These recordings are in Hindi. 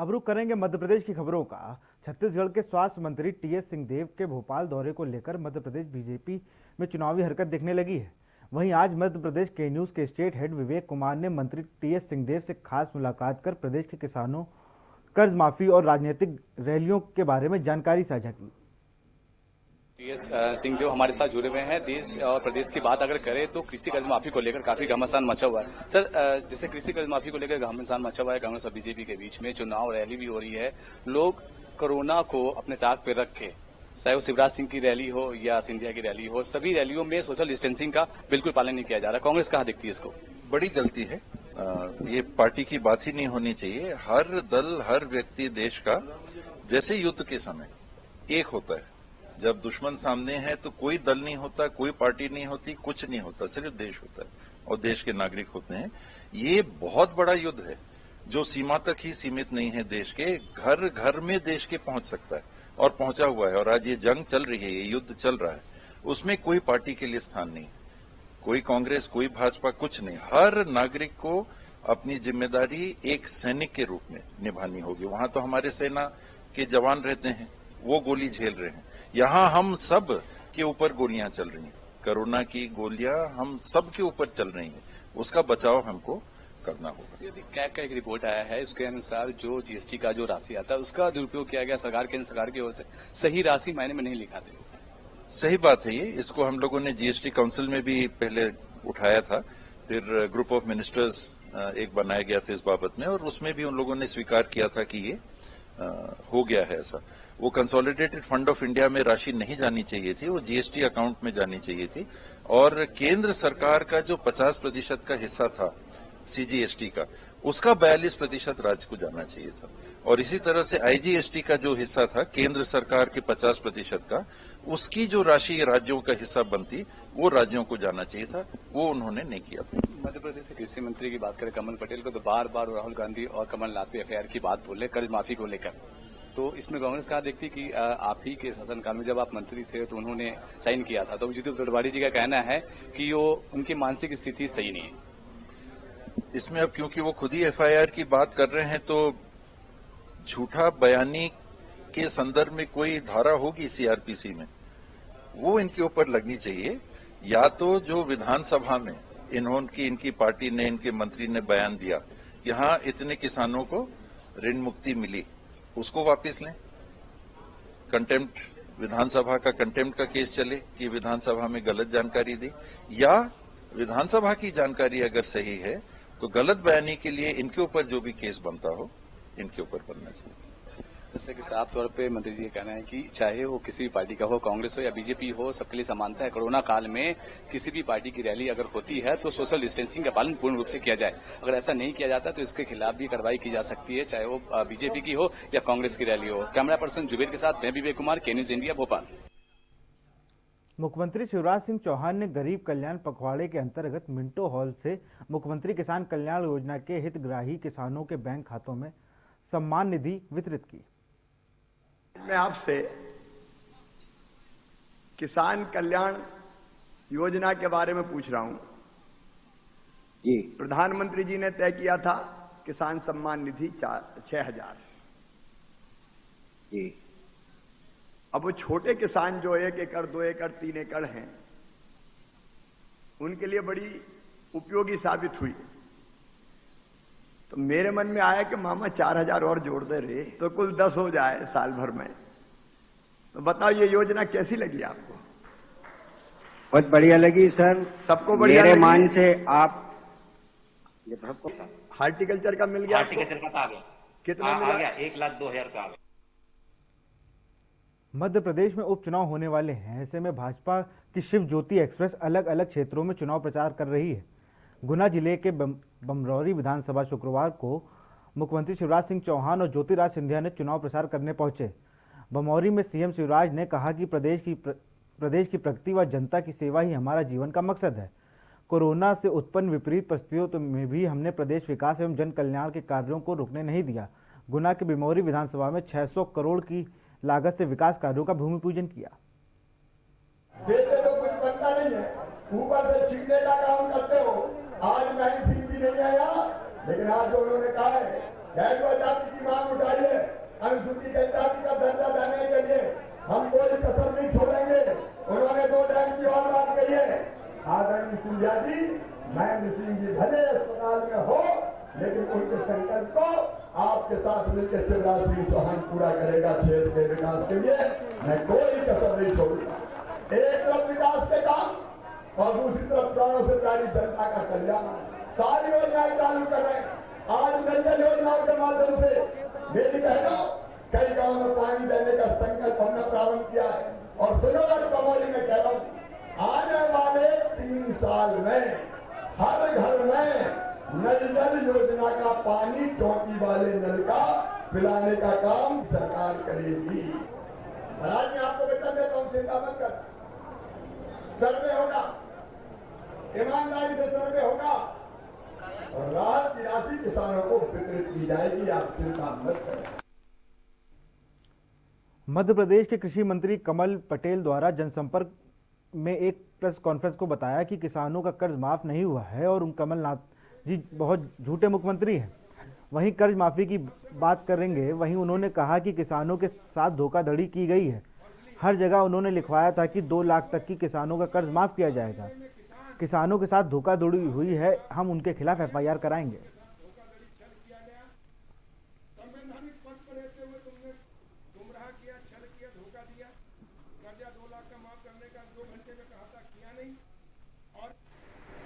अब रुक करेंगे मध्य प्रदेश की खबरों का। छत्तीसगढ़ के स्वास्थ्य मंत्री टीएस सिंहदेव के भोपाल दौरे को लेकर मध्य प्रदेश बीजेपी में चुनावी हरकत दिखने लगी है। वहीं आज मध्य प्रदेश के न्यूज के स्टेट हेड विवेक कुमार ने मंत्री टीएस सिंहदेव से खास मुलाकात कर प्रदेश के किसानों, कर्ज माफी और राजनीतिक रैलियों के बारे में जानकारी साझा की। टीएस सिंहदेव हमारे साथ जुड़े हुए हैं। देश और प्रदेश की बात अगर करें तो कृषि कर्ज माफी को लेकर काफी घमासान मचा हुआ है। सर, जैसे कृषि कर्ज माफी को लेकर घमासान मचा हुआ है, कांग्रेस और बीजेपी के बीच में चुनाव रैली भी हो रही है। लोग कोरोना को अपने ताक पे रख के, चाहे वो शिवराज सिंह की रैली हो या सिंधिया की रैली हो, सभी रैलियों में सोशल डिस्टेंसिंग का बिल्कुल पालन नहीं किया जा रहा। कांग्रेस कहाँ देखती है इसको? बड़ी गलती है। ये पार्टी की बात ही नहीं होनी चाहिए। हर दल, हर व्यक्ति देश का जैसे युद्ध के समय एक होता है। जब दुश्मन सामने है तो कोई दल नहीं होता, कोई पार्टी नहीं होती, कुछ नहीं होता, सिर्फ देश होता है और देश के नागरिक होते हैं। ये बहुत बड़ा युद्ध है जो सीमा तक ही सीमित नहीं है। देश के घर घर में देश के पहुंच सकता है और पहुंचा हुआ है। और आज ये जंग चल रही है, ये युद्ध चल रहा है, उसमें कोई पार्टी के लिए स्थान नहीं, कोई कांग्रेस, कोई भाजपा, कुछ नहीं। हर नागरिक को अपनी जिम्मेदारी एक सैनिक के रूप में निभानी होगी। वहां तो हमारे सेना के जवान रहते हैं, वो गोली झेल रहे हैं। यहां हम सब के ऊपर गोलियां चल रही हैं, कोरोना की गोलियां हम सब के ऊपर चल रही हैं। उसका बचाव हमको करना होगा। कैग का एक रिपोर्ट आया है, उसके अनुसार जो जीएसटी का जो राशि आता है उसका दुरुपयोग किया गया सरकार की ओर से। सही राशि मायने में नहीं लिखा थे। सही बात है ये। इसको हम लोगों ने जीएसटी काउंसिल में भी पहले उठाया था, फिर ग्रुप ऑफ मिनिस्टर्स एक बनाया गया था इस बाबत में, और उसमें भी उन लोगों ने स्वीकार किया था कि ये हो गया है ऐसा। वो कंसोलिडेटेड फंड ऑफ इंडिया में राशि नहीं जानी चाहिए थी, वो जीएसटी अकाउंट में जानी चाहिए थी। और केंद्र सरकार का जो 50% का हिस्सा था सीजीएसटी का, उसका 42% राज्य को जाना चाहिए था। और इसी तरह से आईजीएसटी का जो हिस्सा था केंद्र सरकार के 50% का, उसकी जो राशि राज्यों का हिस्सा बनती वो राज्यों को जाना चाहिए था, वो उन्होंने नहीं किया। मध्य प्रदेश के कृषि मंत्री की बात करें कमल पटेल को, तो बार बार राहुल गांधी और कमलनाथ पे एफआईआर की बात बोले कर्ज माफी को लेकर। तो इसमें कांग्रेस कहा देखती कि आप ही के शासनकाल में जब आप मंत्री थे तो उन्होंने साइन किया था। तो जीतू पटवारी जी का कहना है कि वो उनकी मानसिक स्थिति सही नहीं है। इसमें अब क्योंकि वो खुद ही एफआईआर की बात कर रहे हैं तो झूठा बयानी के संदर्भ में कोई धारा होगी सीआरपीसी में, वो इनके ऊपर लगनी चाहिए। या तो जो विधानसभा में इनकी पार्टी ने, इनके मंत्री ने बयान दिया कि हाँ इतने किसानों को ऋण मुक्ति मिली, उसको वापस लें। कंटेम्प्ट, विधानसभा का कंटेम्प्ट का केस चले कि विधानसभा में गलत जानकारी दी, या विधानसभा की जानकारी अगर सही है तो गलत बयानी के लिए इनके ऊपर जो भी केस बनता हो, इनके ऊपर बनना चाहिए। जैसे कि साफ तौर पे मंत्री जी का कहना है कि चाहे वो किसी भी पार्टी का हो, कांग्रेस हो या बीजेपी हो, सबके लिए समानता है। कोरोना काल में किसी भी पार्टी की रैली अगर होती है तो सोशल डिस्टेंसिंग का पालन पूर्ण रूप से किया जाए। अगर ऐसा नहीं किया जाता तो इसके खिलाफ भी कार्रवाई की जा सकती है, चाहे वो बीजेपी की हो या कांग्रेस की रैली हो। कैमरा पर्सन जुबेर के साथ मैं विवेक कुमार, के न्यूज इंडिया, भोपाल। मुख्यमंत्री शिवराज सिंह चौहान ने गरीब कल्याण पखवाड़े के अंतर्गत मिंटो हॉल से मुख्यमंत्री किसान कल्याण योजना के हितग्राही किसानों के बैंक खातों में सम्मान निधि वितरित की। मैं आपसे किसान कल्याण योजना के बारे में पूछ रहा हूं जी। प्रधानमंत्री जी ने तय किया था किसान सम्मान निधि 6,000 जी। अब वो छोटे किसान जो 1 एकड़, 2 एकड़, 3 एकड़ हैं, उनके लिए बड़ी उपयोगी साबित हुई। तो मेरे मन में आया कि मामा 4,000 और जोड़ दे रहे तो कुल 10 हो जाए साल भर में। तो बताओ ये योजना कैसी लगी आपको? बहुत बढ़िया लगी सर, सबको बढ़िया मेरे लगी। मान से आप ये सबको हार्टिकल्चर का मिल गया? हार्टिकल्चर का आ गया। कितना मिला? 1,02,000 का आ गया। मध्य प्रदेश में उपचुनाव होने वाले हैं, ऐसे में भाजपा की शिव ज्योति एक्सप्रेस अलग अलग क्षेत्रों में चुनाव प्रचार कर रही है। गुना जिले के बमरौरी विधानसभा शुक्रवार को मुख्यमंत्री शिवराज सिंह चौहान और ज्योतिराज सिंधिया ने चुनाव प्रचार करने पहुंचे। बमौरी में सीएम शिवराज ने कहा कि प्रदेश की प्रगति व जनता की सेवा ही हमारा जीवन का मकसद है। कोरोना से उत्पन्न विपरीत परिस्थितियों में भी हमने प्रदेश विकास एवं जन कल्याण के कार्यों को रुकने नहीं दिया। गुना के बमौरी विधानसभा में 600 करोड़ की लागत से विकास कार्यों का भूमि पूजन किया। देते तो कुछ बनता नहीं है, ऊपर से छीनने का काम करते हो। आज मैंने भी नहीं आया, लेकिन आज जो उन्होंने कहा है कैडवा जाति की मांग उठाइए, अनुसूचित जनजाति का दर्जा देने के लिए हम कोई कसर नहीं छोड़ेंगे। उन्होंने 2 टाइम की और बात कही है। आदरणीय सिंधिया जी, महेंद्र सिंह जी भले अस्पताल में हो, लेकिन उनके संकल्प को आपके साथ मिलकर शिवराज सिंह चौहान पूरा करेगा। क्षेत्र के विकास के लिए मैं कोई कसर नहीं छोड़ूंगा। एक तरफ विकास के काम और दूसरी तरफ प्राणों से प्यारी जनता का कल्याण, सारी योजनाएं चालू कर रहे हैं। आज जल योजनाओं के माध्यम से मेरी बहनों, कई गांव में पानी देने का संकल्प हमने प्रारंभ किया है। और सुनोगर कमौली में कह रहा हूं, आने वाले 3 साल में हर घर में नल जल योजना का पानी टोटी वाले नल का पिलाने का काम सरकार करेगी। महाराज मैं आपको वेतन देता हूं, चिंता मत कर। सर्वे होगा, ईमानदारी से सर्वे होगा और राहत की राशि किसानों को वितरित की जाएगी। आप चिंता मत करें। मध्य प्रदेश के कृषि मंत्री कमल पटेल द्वारा जनसंपर्क में एक प्रेस कॉन्फ्रेंस को बताया कि किसानों का कर्ज माफ नहीं हुआ है और कमलनाथ जी बहुत झूठे मुख्यमंत्री हैं। वहीं कर्ज माफी की बात करेंगे, वहीं उन्होंने कहा कि किसानों के साथ धोखाधड़ी की गई है। हर जगह उन्होंने लिखवाया था कि 2 लाख तक की किसानों का कर्ज माफ किया जाएगा। किसानों के साथ धोखाधड़ी हुई है, हम उनके खिलाफ FIR कराएंगे।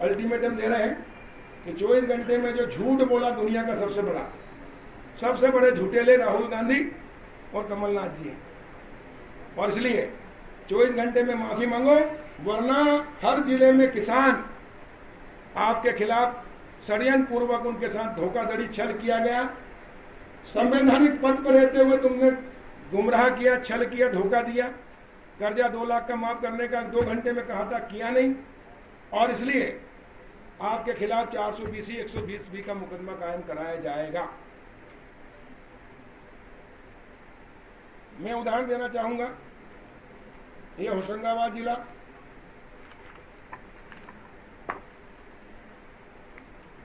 अल्टीमेटम दे रहे हैं कि 24 घंटे में जो झूठ बोला दुनिया का सबसे बड़े झूठेले राहुल गांधी और कमलनाथ जी हैं। और इसलिए 24 घंटे में माफी मांगो, वरना हर जिले में किसान आपके खिलाफ षड्यंत्र पूर्वक उनके साथ धोखाधड़ी छल किया गया। संवैधानिक पद पर रहते हुए तुमने गुमराह किया, छल किया, धोखा दिया। कर्जा 2 लाख का माफ करने का 2 घंटे में कहा था, किया नहीं। और इसलिए आपके खिलाफ 420 120 का मुकदमा कायम कराया जाएगा। मैं उदाहरण देना चाहूंगा, ये होशंगाबाद जिला,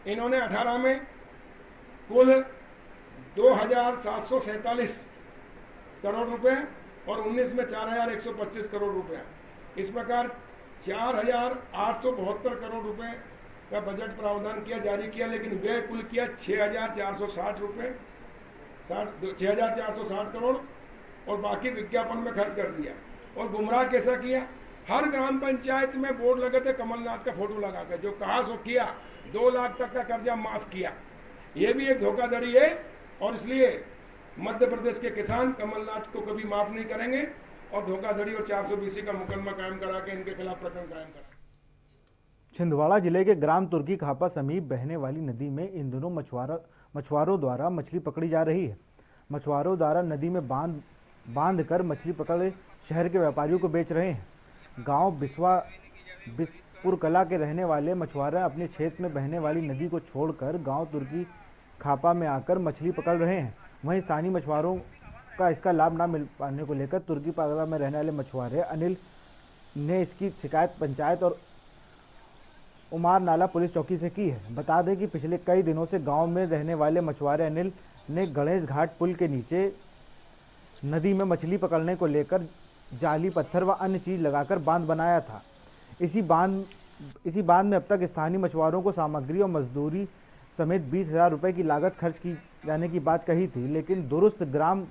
इन्होंने 18 में कुल 2,747 करोड़ रुपए और 19 में 4,125 करोड़ रुपए, इस प्रकार 4,872 करोड़ रुपए का बजट प्रावधान किया, जारी किया, लेकिन व्यय कुल किया 6,460 रुपए, 6,460 करोड़, और बाकी विज्ञापन में खर्च कर दिया। और गुमराह कैसा किया, हर ग्राम पंचायत में बोर्ड लगे थे कमलनाथ का फोटो लगाकर, जो कहा सो किया, 2 लाख तक का कर्जा माफ किया। ये भी एक धोखाधड़ी है और इसलिए मध्य प्रदेश के किसान कमलनाथ को कभी माफ नहीं करेंगे और धोखाधड़ी और 420 का मुकदमा कायम करा के इनके खिलाफ प्रकरण कायम करेंगे। छिंदवाड़ा जिले के ग्राम तुर्की खापा समीप बहने वाली नदी में इन दिनों मछुआरों द्वारा मछली पकड़ी जा रही है। मछुआरों द्वारा नदी में बांध कर मछली पकड़ शहर के व्यापारियों को बेच रहे हैं। गांव बिसपुर कला के रहने वाले मछुआरे अपने क्षेत्र में बहने वाली नदी को छोड़कर गांव तुर्की खापा में आकर मछली पकड़ रहे हैं। वहीं स्थानीय मछुआरों का इसका लाभ न मिल पाने को लेकर तुर्की पागला में रहने वाले मछुआरे अनिल ने इसकी शिकायत पंचायत और उमार नाला पुलिस चौकी से की है। बता दें कि पिछले कई दिनों से गांव में रहने वाले मछुआरे अनिल ने गणेश घाट पुल के नीचे नदी में मछली पकड़ने को लेकर जाली, पत्थर व अन्य चीज लगाकर बांध बनाया था। इसी बांध में अब तक स्थानीय मछुआरों को सामग्री और मजदूरी समेत 20,000 रुपए की लागत खर्च की जाने की बात कही थी, लेकिन दुरुस्त ग्राम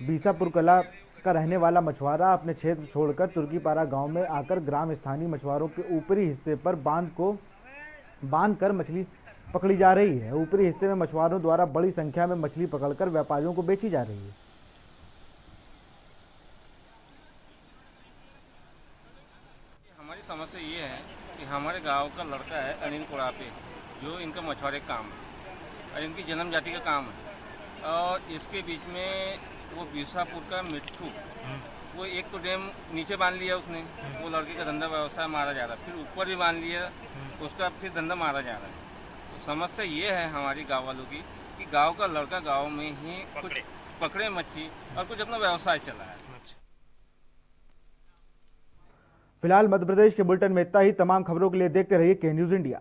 बीसापुर कला का रहने वाला मछुआरा अपने क्षेत्र छोड़कर तुर्कीपारा गांव में आकर ग्राम स्थानीय मछुआरों के ऊपरी हिस्से पर बांध कर मछली पकड़ी जा रही है। ऊपरी हिस्से में मछुआरों द्वारा बड़ी संख्या में मछली पकड़कर व्यापारियों को बेची जा रही है। हमारी समस्या ये है कि हमारे गांव का लड़का है अनिल कोड़ापे, जो इनका मछुआरे काम है और इनकी जन्म जाति का काम है। और इसके बीच में वो बीसापुर का मिट्ठू, वो एक तो डैम नीचे बांध लिया उसने, वो लड़के का धंधा व्यवसाय मारा जा रहा है, फिर ऊपर भी बांध लिया उसका, फिर धंधा मारा जा रहा है। तो समस्या ये है हमारी गाँव वालों की कि गाँव का लड़का गाँव में ही कुछ पकड़े मच्छी और कुछ अपना व्यवसाय चला है। फिलहाल मध्य प्रदेश के बुलेटिन में इतना ही। तमाम खबरों के लिए देखते रहिए के न्यूज़ इंडिया।